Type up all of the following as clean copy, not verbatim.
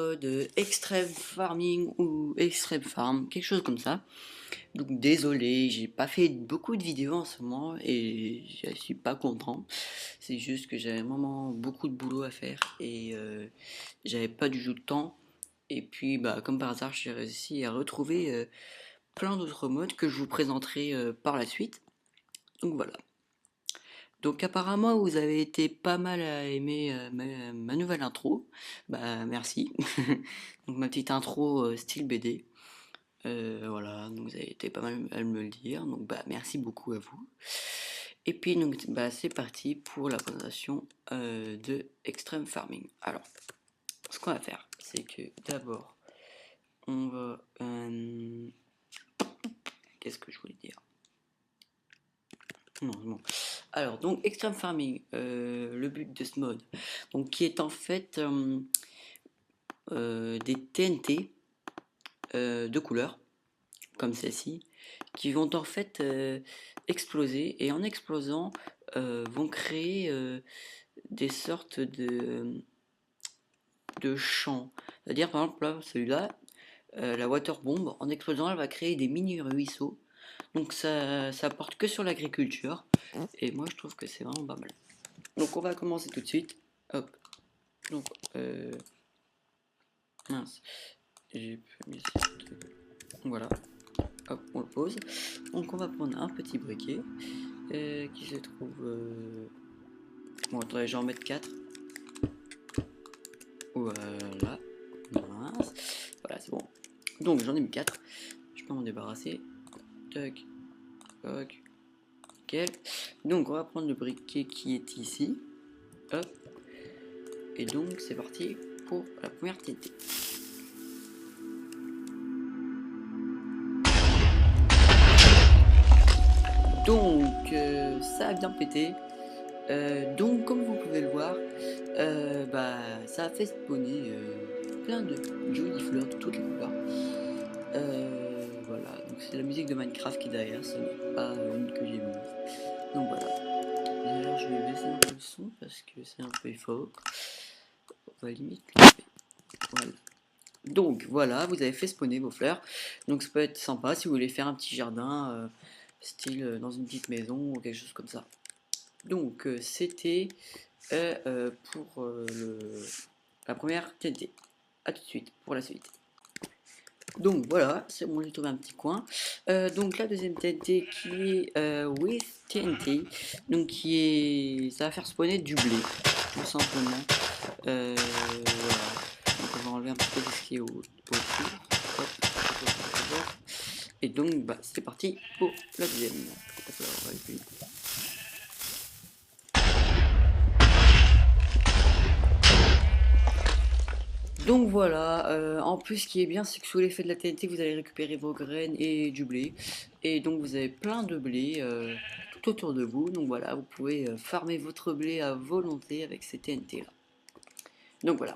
mode extreme farming ou extreme farm, quelque chose comme ça. Donc désolé, j'ai pas fait beaucoup de vidéos en ce moment et je suis pas content. C'est juste que j'avais vraiment beaucoup de boulot à faire et j'avais pas du tout de temps. Et puis bah comme par hasard, j'ai réussi à retrouver plein d'autres modes que je vous présenterai par la suite. Donc voilà. Donc apparemment vous avez été pas mal à aimer ma nouvelle intro. Bah merci. Donc ma petite intro style BD. Voilà, donc vous avez été pas mal à me le dire. Donc bah merci beaucoup à vous. Et puis donc bah c'est parti pour la présentation de Extreme Farming. Alors, ce qu'on va faire, c'est que d'abord on va qu'est-ce que je voulais dire? Non, non. Alors, donc, Extreme Farming, le but de ce mode, donc, qui est en fait des TNT de couleur, comme celle-ci, qui vont en fait exploser, et en explosant, vont créer des sortes de champs. C'est-à-dire, par exemple, là, celui-là, la water bomb, en explosant, elle va créer des mini ruisseaux. Donc, ça porte que sur l'agriculture, et moi, je trouve que c'est vraiment pas mal. Donc on va commencer tout de suite. Hop. Donc mince. J'ai pas mis voilà. Hop, on le pose. Donc on va prendre un petit briquet qui se trouve. Bon, attendez, je vais en mettre 4. Voilà. Mince. Voilà, c'est bon. Donc j'en ai mis 4. Je peux m'en débarrasser. Tac. Tac. Nickel. Donc on va prendre le briquet qui est ici. Hop. Et donc c'est parti pour la première TNT. Donc ça a bien pété. Donc comme vous pouvez le voir, bah, ça a fait spawner plein de jolies fleurs de toutes les couleurs. Voilà, donc c'est la musique de Minecraft qui est derrière, ce n'est pas une que j'ai mise. Donc voilà. D'ailleurs je vais baisser un peu le son parce que c'est un peu fort. On va limite le couper. Voilà. Donc voilà, vous avez fait spawner vos fleurs. Donc ça peut être sympa si vous voulez faire un petit jardin, style dans une petite maison ou quelque chose comme ça. Donc c'était pour la première TNT. A tout de suite pour la suite. Donc voilà, c'est bon, j'ai trouvé un petit coin. Donc la deuxième TNT qui est with TNT, donc qui est, ça va faire spawner du blé, tout simplement. Voilà. Donc on va enlever un petit peu de ce qui est autour. Hop, hop, hop. Et donc bah, c'est parti pour la deuxième. Donc voilà, en plus ce qui est bien c'est que sous l'effet de la TNT vous allez récupérer vos graines et du blé. Et donc vous avez plein de blé tout autour de vous. Donc voilà, vous pouvez farmer votre blé à volonté avec ces TNT là. Donc voilà.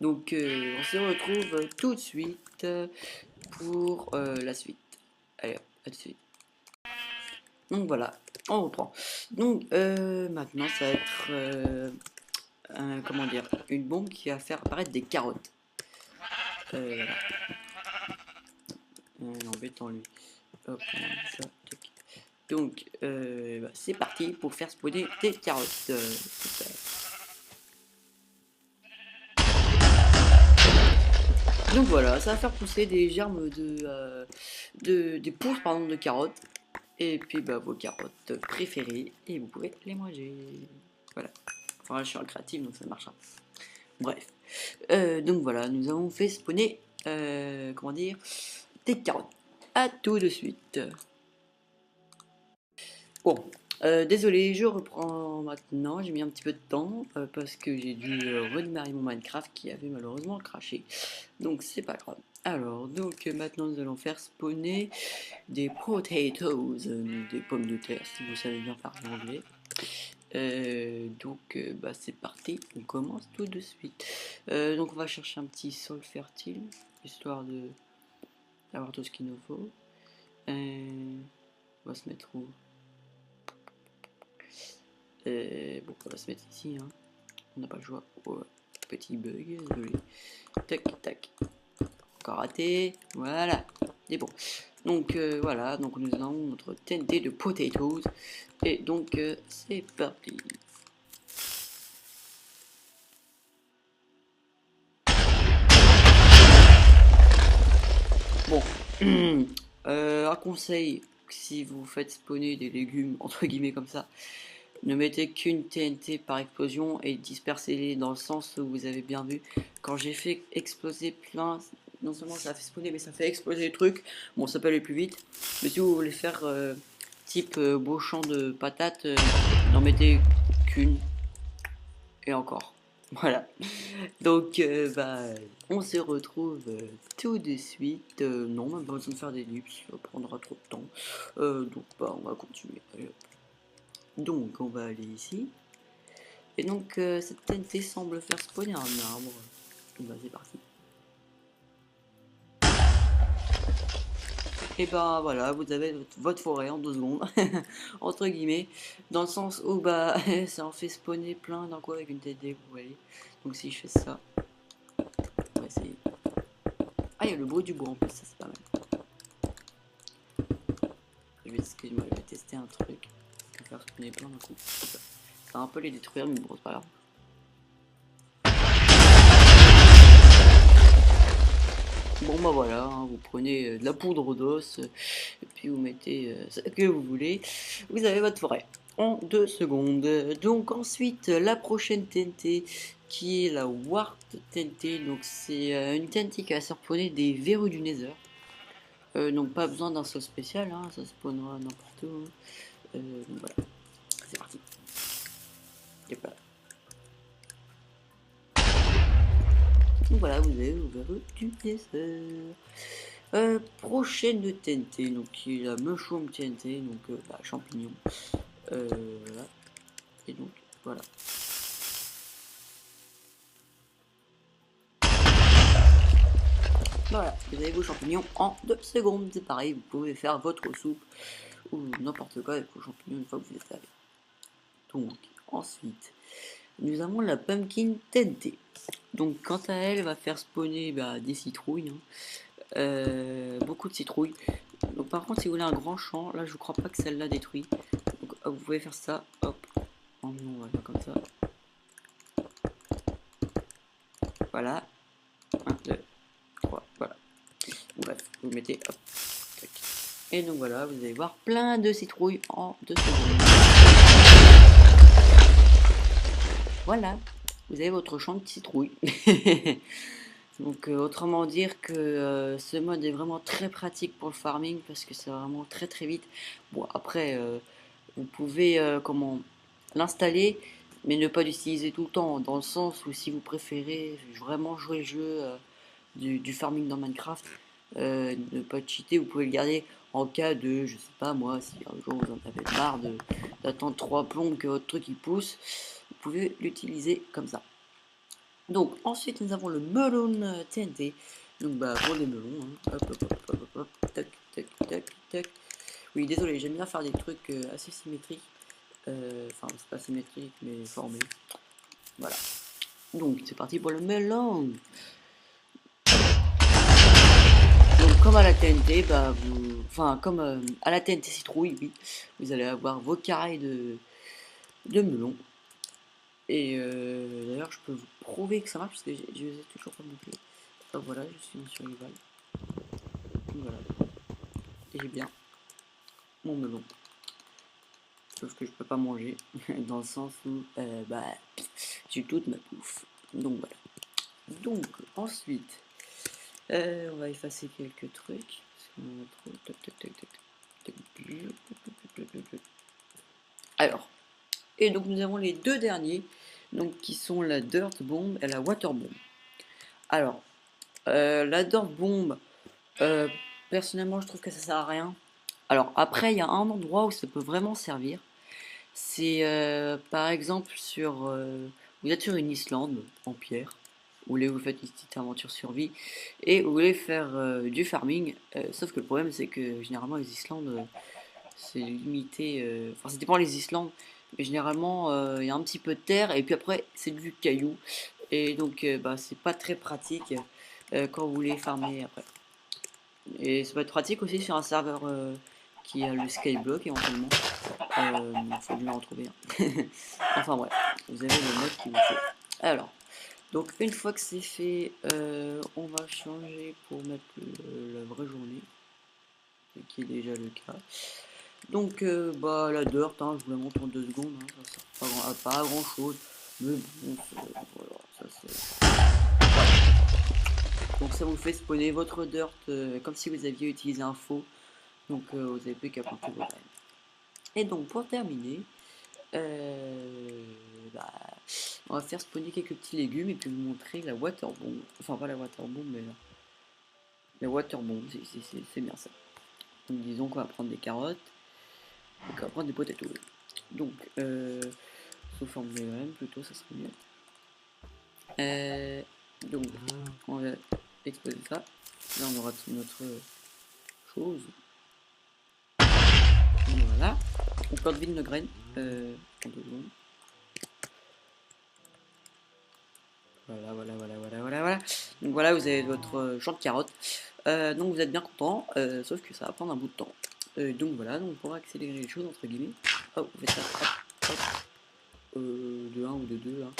Donc on se retrouve tout de suite pour la suite. Allez, à tout de suite. Donc voilà, on reprend. Donc maintenant ça va être comment dire, une bombe qui va faire apparaître des carottes. Voilà. Embêtant lui. Hop, ça, donc bah, c'est parti pour faire spawner des carottes. Donc voilà, ça va faire pousser des germes des pousses pardon, de carottes. Et puis bah, vos carottes préférées et vous pouvez les manger. Voilà. Enfin là, je suis un créatif donc ça marchera. Bref. Donc voilà, nous avons fait spawner comment dire des carottes. À tout de suite. Bon, désolé, je reprends maintenant. J'ai mis un petit peu de temps parce que j'ai dû redémarrer mon Minecraft qui avait malheureusement craché. Donc c'est pas grave. Alors, donc maintenant nous allons faire spawner des potatoes, des pommes de terre, si vous savez bien parler anglais. Donc bah, c'est parti, on commence tout de suite. Donc on va chercher un petit sol fertile, histoire d'avoir tout ce qu'il nous faut. On va se mettre où? Bon, on va se mettre ici, hein. On n'a pas le choix. Oh, petit bug, désolé. tac, tac. Encore raté. Voilà. C'est bon. Donc voilà, donc nous avons notre TNT de potatoes. Et donc c'est parti. Bon, un conseil, si vous faites spawner des légumes, entre guillemets comme ça, ne mettez qu'une TNT par explosion et dispersez-les dans le sens où vous avez bien vu. Quand j'ai fait exploser plein, non seulement ça a fait spawner, mais ça fait exploser les trucs. Bon, ça peut aller plus vite. Mais si vous voulez faire type beau champ de patates, n'en mettez qu'une. Et encore. Voilà. Donc, on se retrouve tout de suite. Non, même pas besoin de faire des lips, ça prendra trop de temps. Donc, on va continuer. Allez, hop. Donc, on va aller ici. Et donc, cette TNT semble faire spawner un arbre. Donc, c'est parti. Et voilà, vous avez votre forêt en 2 secondes, entre guillemets, dans le sens où ça en fait spawner plein d'un coup avec une TNT, vous voyez. Donc, si je fais ça, on va essayer. Ah, il y a le bruit du bois en plus, ça c'est pas mal. Excuse-moi, je vais tester un truc. Je vais faire spawner plein d'un coup. Ça va un peu les détruire, mais bon, c'est pas grave. Bon voilà, hein, vous prenez de la poudre d'os, et puis vous mettez ce que vous voulez. Vous avez votre forêt en 2 secondes. Donc ensuite, la prochaine TNT, qui est la Wart TNT. Donc c'est une TNT qui va surprendre des verrues du Nether. Donc pas besoin d'un sol spécial, hein, ça spawnera n'importe où. Donc voilà, c'est parti. Yep. Donc voilà, vous avez vos verrues du Nether. Prochaine de TNT, donc qui est la Mushroom TNT, donc champignon. Voilà. Et donc voilà. Voilà, vous avez vos champignons en 2 secondes. C'est pareil, vous pouvez faire votre soupe ou n'importe quoi avec vos champignons une fois que vous êtes lavé. Donc, ensuite, nous avons la Pumpkin TNT. Donc, quant à elle, va faire spawner des citrouilles. Beaucoup de citrouilles. Donc, par contre, si vous voulez un grand champ, là, je ne crois pas que celle-là détruit. Donc, vous pouvez faire ça. Hop. Oh non, voilà, comme ça. Voilà. 1, 2, 3, voilà. Bref, vous mettez hop. Tac. Et donc voilà, vous allez voir plein de citrouilles en 2 secondes. Voilà, vous avez votre champ de citrouilles. Donc autrement dire que ce mode est vraiment très pratique pour le farming parce que c'est vraiment très très vite. Bon après vous pouvez l'installer mais ne pas l'utiliser tout le temps dans le sens où si vous préférez vraiment jouer le jeu du farming dans Minecraft, ne pas cheater, vous pouvez le garder en cas de, je sais pas moi, si un jour vous en avez marre d'attendre 3 plombes que votre truc il pousse, vous pouvez l'utiliser comme ça. Donc ensuite nous avons le melon TNT, donc pour les melons, hein. Hop, hop, hop, hop, hop, hop, tac, tac, tac, tac. Oui désolé, j'aime bien faire des trucs assez symétriques, enfin c'est pas symétrique mais formé. Voilà, donc c'est parti pour le melon. Donc comme à la TNT, comme à la TNT citrouille, oui, vous allez avoir vos carrés de melon. Et d'ailleurs, je peux vous prouver que ça marche parce que je les ai toujours pas montés. Hop, voilà, je suis en survival. Voilà. Et j'ai bien mon melon. Sauf que je peux pas manger, dans le sens où j'ai toute ma bouffe. Donc voilà. Donc ensuite, on va effacer quelques trucs. Alors, et donc nous avons les deux derniers, donc qui sont la Dirt Bomb et la Water Bomb. Alors, la Dirt Bomb, personnellement je trouve que ça sert à rien. Alors après, il y a un endroit où ça peut vraiment servir. C'est par exemple vous êtes sur une Islande en pierre. Vous voulez vous faites une petite aventure survie et vous voulez faire du farming. Sauf que le problème c'est que généralement les Islandes c'est limité. Enfin ça dépend les Islandes. Mais généralement il y a un petit peu de terre et puis après c'est du caillou. Et donc c'est pas très pratique. quand vous voulez farmer après. Et ça peut être pratique aussi sur un serveur qui a le skyblock éventuellement. Il faut bien en trouver un. Enfin bref, vous avez le mode qu'il vous faut. Alors, donc une fois que c'est fait, on va changer pour mettre la vraie journée, ce qui est déjà le cas. Donc bah la dirt, hein, je vous la montre en 2 secondes, hein, ça sert pas à grand chose, mais bon, voilà, ça c'est... Donc ça vous fait spawner votre dirt comme si vous aviez utilisé un faux, donc vous avez plus qu'à planter vos graines. Et donc pour terminer, bah, on va faire spawner quelques petits légumes et puis vous montrer la water bomb. Enfin pas la water bomb mais la water bomb, c'est bien ça. Donc disons qu'on va prendre des carottes et qu'on va prendre des potatoes. Donc sous forme de graines plutôt, ça serait mieux. Donc on va exposer ça. Là on aura notre chose. Voilà. On plante vite nos graines. En 2 secondes. Voilà. Donc voilà, vous avez votre champ de carottes. Donc vous êtes bien content, sauf que ça va prendre un bout de temps. Donc voilà, donc pour accélérer les choses entre guillemets, hop, vous faites ça, hop, de 1 ou de 2, hein.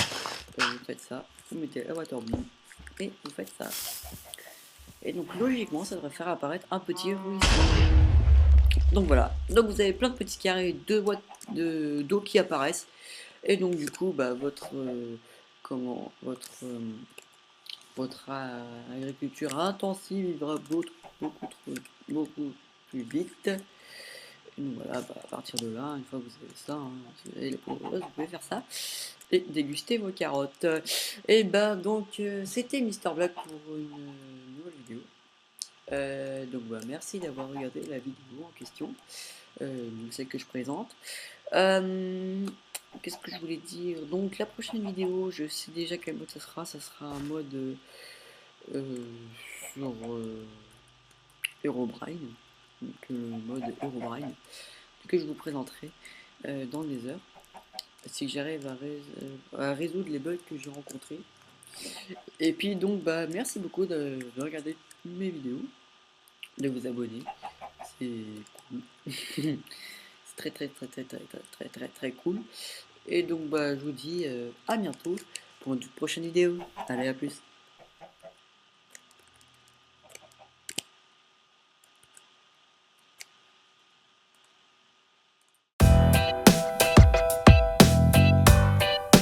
Vous faites ça, vous mettez la water bomb et vous faites ça. Et donc logiquement, ça devrait faire apparaître un petit ruisseau. Donc voilà, donc vous avez plein de petits carrés d'eau qui apparaissent. Et donc du coup, bah, votre agriculture intensive ira beaucoup plus vite. Et donc voilà, bah, à partir de là, une fois que vous avez ça, hein, si vous avez les poudres, vous pouvez faire ça et déguster vos carottes. Et ben donc c'était Mister Black pour une nouvelle vidéo. Donc bah, merci d'avoir regardé la vidéo en question, celle que je présente. Qu'est-ce que je voulais dire? Donc la prochaine vidéo, je sais déjà quel mode ça sera un mode sur Herobrine, donc le mode Herobrine, que je vous présenterai dans les heures, si j'arrive à résoudre les bugs que j'ai rencontrés. Et puis donc bah merci beaucoup de regarder mes vidéos, de vous abonner, c'est cool. C'est très cool. Et donc bah je vous dis à bientôt pour une toute prochaine vidéo. Allez, à plus.